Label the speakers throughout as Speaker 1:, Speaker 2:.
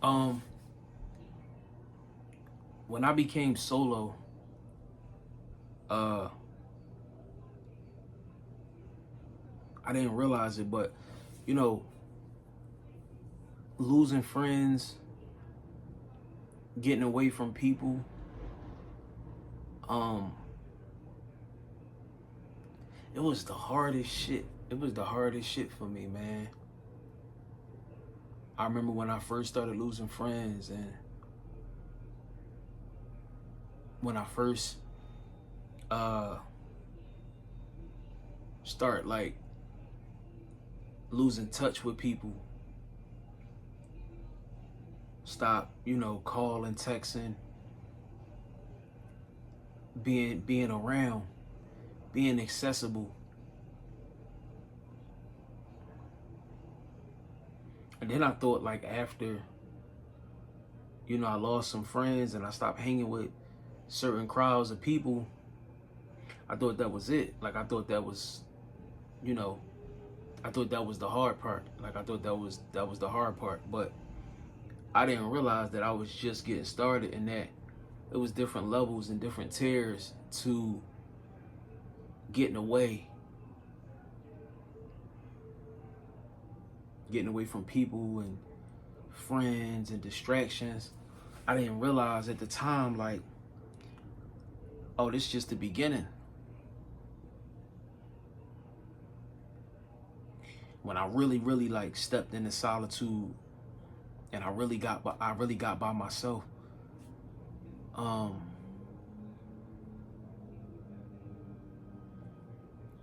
Speaker 1: Um, when I became solo, uh, I didn't realize it, but you know, losing friends, getting away from people, um, it was the hardest shit. It was the hardest shit for me, man. I remember when I first started losing friends, and when I first uh start like losing touch with people, stop, calling, texting, being around, being accessible. And then I thought, like, after, I lost some friends and I stopped hanging with certain crowds of people, I thought that was it. Like, I thought that was, you know, I thought that was the hard part. Like, I thought that was the hard part. But I didn't realize that I was just getting started, and that it was different levels and different tiers to getting away from people and friends and distractions. I didn't realize at the time, like, oh, this is just the beginning. When I really, really like stepped into solitude, and I really got by myself.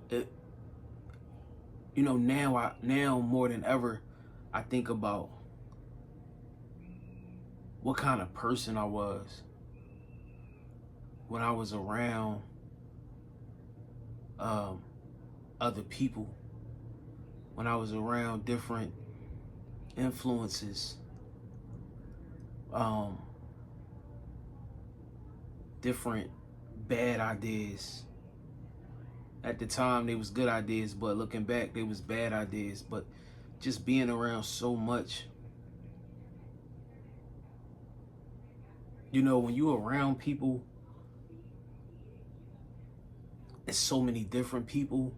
Speaker 1: It, now more than ever, I think about what kind of person I was when I was around other people, when I was around different influences, different bad ideas. At the time, they was good ideas, but looking back, they was bad ideas. But just being around so much, when you around people, it's so many different people.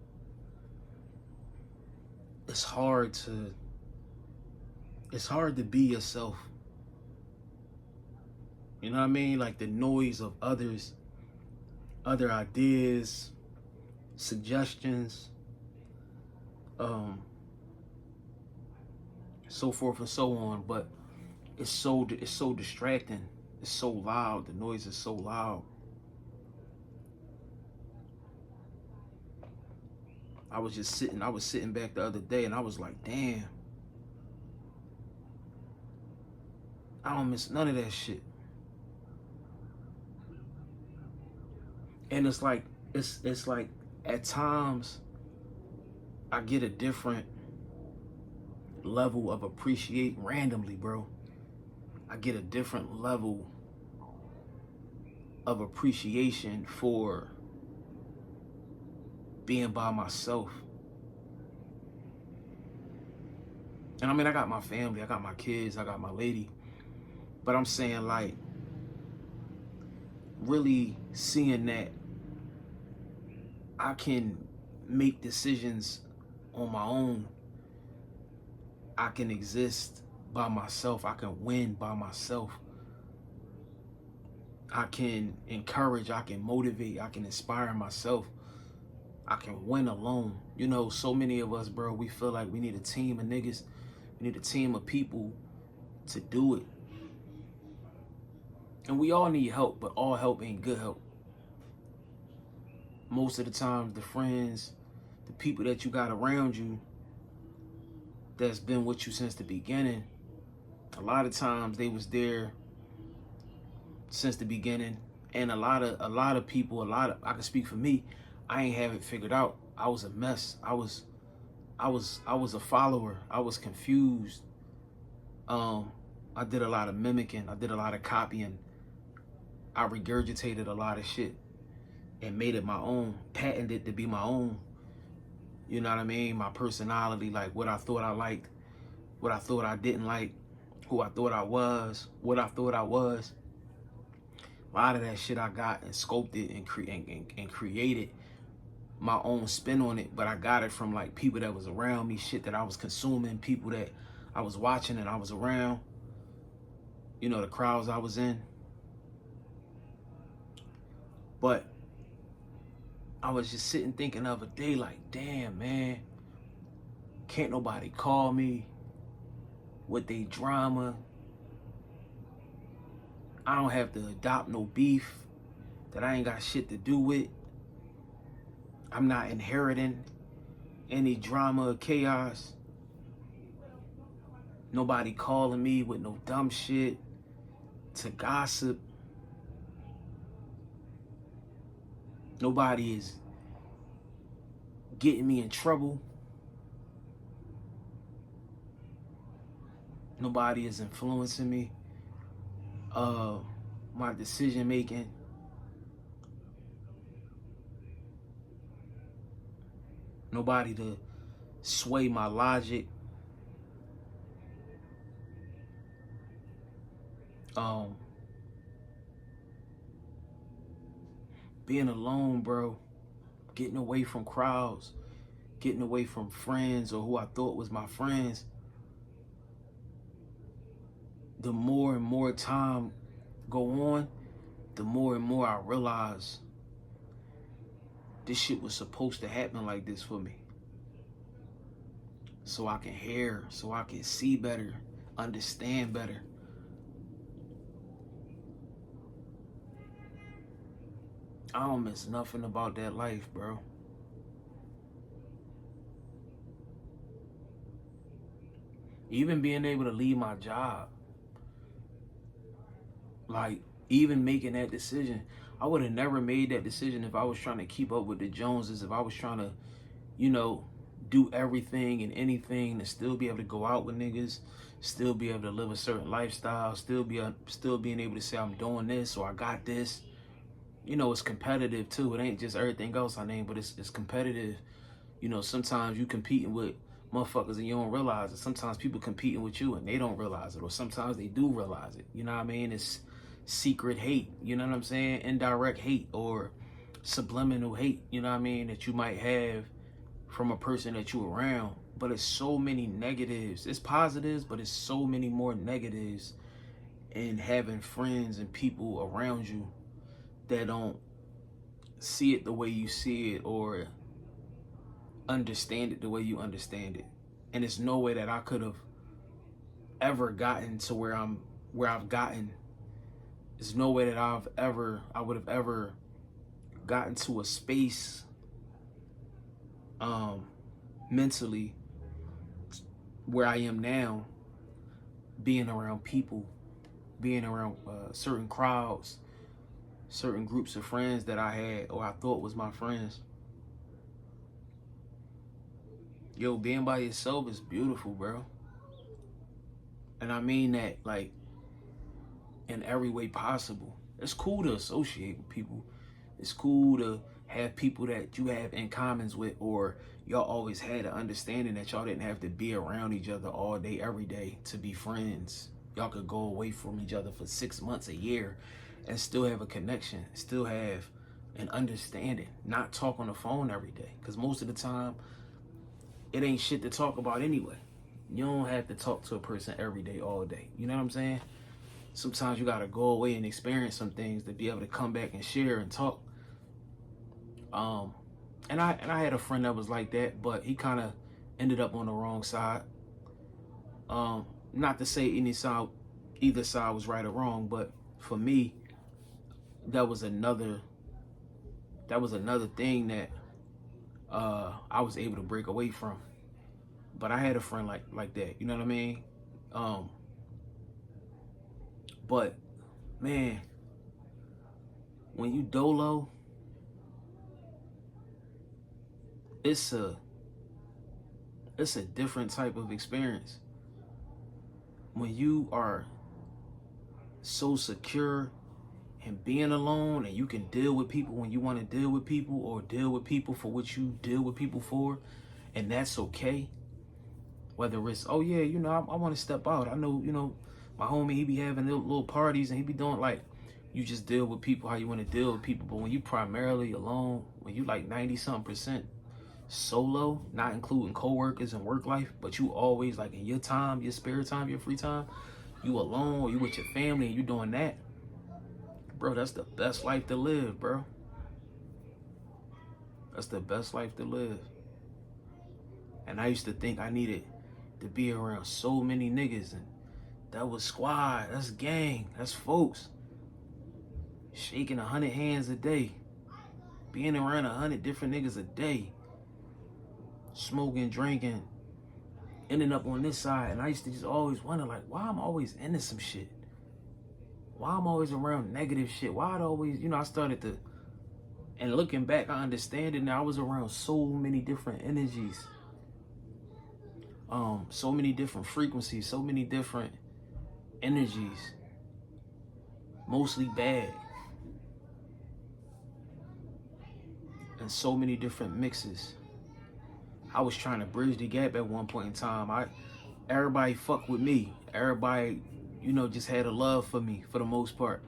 Speaker 1: It's hard to be yourself. You know what I mean? Like the noise of others, other ideas, suggestions, so forth and so on. But it's so distracting. It's so loud. The noise is so loud. I was sitting back the other day, and I was like, damn, I don't miss none of that shit. And it's like at times I get a different level of appreciate randomly, bro. I get a different level of appreciation for being by myself. And I mean, I got my family, I got my kids, I got my lady. But I'm saying, like, really seeing that I can make decisions on my own. I can exist by myself. I can win by myself. I can encourage, I can motivate, I can inspire myself. I can win alone. So many of us, bro, we feel like we need a team of niggas. We need a team of people to do it. And we all need help, but all help ain't good help. Most of the times, the friends, the people that you got around you that's been with you since the beginning, a lot of times they was there since the beginning. And a lot of people, I can speak for me, I ain't have it figured out. I was a mess. I was a follower. I was confused. I did a lot of mimicking. I did a lot of copying. I regurgitated a lot of shit and made it my own, patented it to be my own. You know what I mean? My personality, like what I thought I liked, what I thought I didn't like. who I thought I was, what I thought I was. A lot of that shit I got and scoped it and created my own spin on it, but I got it from like people that was around me, shit that I was consuming, people that I was watching and I was around, you know, the crowds I was in. But I was just sitting thinking the other day, like, damn, man, can't nobody call me with they drama. I don't have to adopt no beef that I ain't got shit to do with. I'm not inheriting any drama or chaos. Nobody calling me with no dumb shit to gossip. Nobody is getting me in trouble. Nobody is influencing me. My decision making. Nobody to sway my logic. Being alone, bro. Getting away from crowds. Getting away from friends or who I thought was my friends. The more and more time go on, the more and more I realize this shit was supposed to happen like this for me. So I can hear, so I can see better, understand better. I don't miss nothing about that life, bro. Even being able to leave my job. Like, even making that decision. I would have never made that decision if I was trying to keep up with the Joneses, if I was trying to, you know, do everything and anything to still be able to go out with niggas, still be able to live a certain lifestyle, still being able to say I'm doing this or I got this. You know, it's competitive too. It ain't just everything else I name, but it's competitive. You know, sometimes you competing with motherfuckers and you don't realize it. Sometimes people competing with you and they don't realize it, or sometimes they do realize it. You know what I mean? It's secret hate, you know what I'm saying? Indirect hate or subliminal hate, you know what I mean, that you might have from a person that you around. But it's so many negatives. It's positives, but it's so many more negatives in having friends and people around you that don't see it the way you see it or understand it the way you understand it. And it's no way that I could have ever gotten to where I've gotten. There's no way that I would have ever gotten to a space mentally where I am now, being around people, being around certain crowds, certain groups of friends that I had or I thought was my friends. Yo, being by yourself is beautiful, bro. And I mean that, like, in every way possible. It's cool to associate with people. It's cool to have people that you have in commons with, or y'all always had an understanding that y'all didn't have to be around each other all day, every day to be friends. Y'all could go away from each other for 6 months, a year, and still have a connection, still have an understanding, not talk on the phone every day. Because most of the time, it ain't shit to talk about anyway. You don't have to talk to a person every day, all day. You know what I'm saying? Sometimes you gotta go away and experience some things to be able to come back and share and talk. And I had a friend that was like that, but he kind of ended up on the wrong side. Not to say either side was right or wrong, but for me, that was another thing that I was able to break away from. But I had a friend like that, you know what I mean? But man, when you dolo, it's a different type of experience. When you are so secure and being alone, and you can deal with people when you want to deal with people, or deal with people for what you deal with people for, and that's okay. Whether it's, oh yeah, you know, I want to step out. I know, you know, My homie, he be having little parties and he be doing like, you just deal with people how you want to deal with people. But when you primarily alone, when you like 90-something% solo, not including coworkers and work life, but you always like in your time, your spare time, your free time, you alone or you with your family and you doing that, bro, that's the best life to live, bro. That's the best life to live. And I used to think I needed to be around so many niggas, and that was squad, that's gang, that's folks. Shaking 100 hands a day, being around 100 different niggas a day, smoking, drinking, ending up on this side. And I used to just always wonder, like, why I'm always into some shit? Why I'm always around negative shit? Why I'd always, I started to, and looking back, I understand it now. I was around so many different energies, so many different frequencies, so many different energies, mostly bad. And so many different mixes. I was trying to bridge the gap at one point in time. Everybody fucked with me. Everybody, just had a love for me for the most part.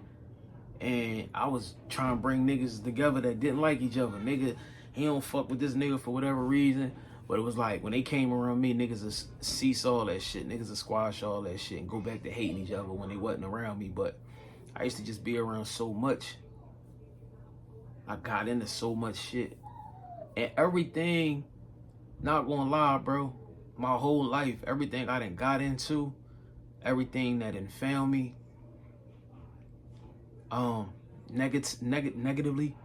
Speaker 1: And I was trying to bring niggas together that didn't like each other. Nigga, he don't fuck with this nigga for whatever reason. But it was like, when they came around me, niggas would cease all that shit. Niggas would squash all that shit and go back to hating each other when they wasn't around me. But I used to just be around so much. I got into so much shit. And everything, not gonna lie, bro, my whole life, everything I done got into, everything that done found me, negatively,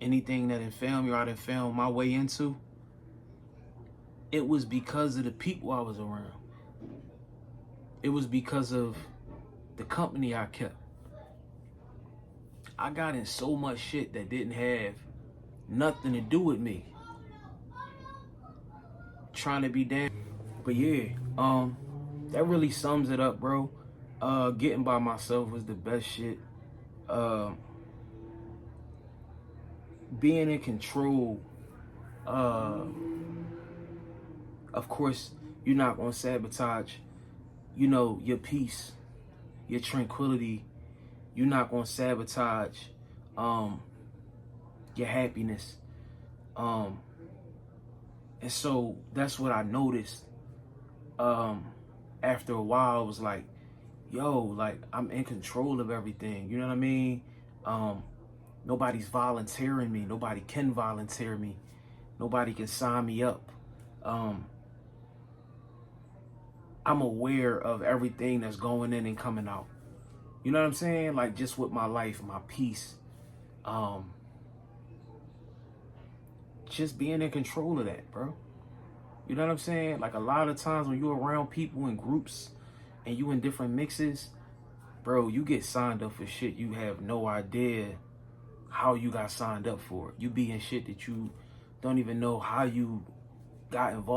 Speaker 1: anything that done found me or I done found my way into, it was because of the people I was around. It was because of the company I kept. I got in so much shit that didn't have nothing to do with me. Trying to be damn. But yeah, that really sums it up, bro. Getting by myself was the best shit. Being in control. Of course, you're not gonna sabotage, your peace, your tranquility. You're not gonna sabotage your happiness. And so that's what I noticed. After a while, I was like, yo, like, I'm in control of everything. You know what I mean? Nobody's volunteering me. Nobody can volunteer me. Nobody can sign me up. I'm aware of everything that's going in and coming out. You know what I'm saying? Like, just with my life, my peace. Just being in control of that, bro. You know what I'm saying? Like, a lot of times when you're around people in groups and you in different mixes, bro, you get signed up for shit you have no idea how you got signed up for. You be in shit that you don't even know how you got involved.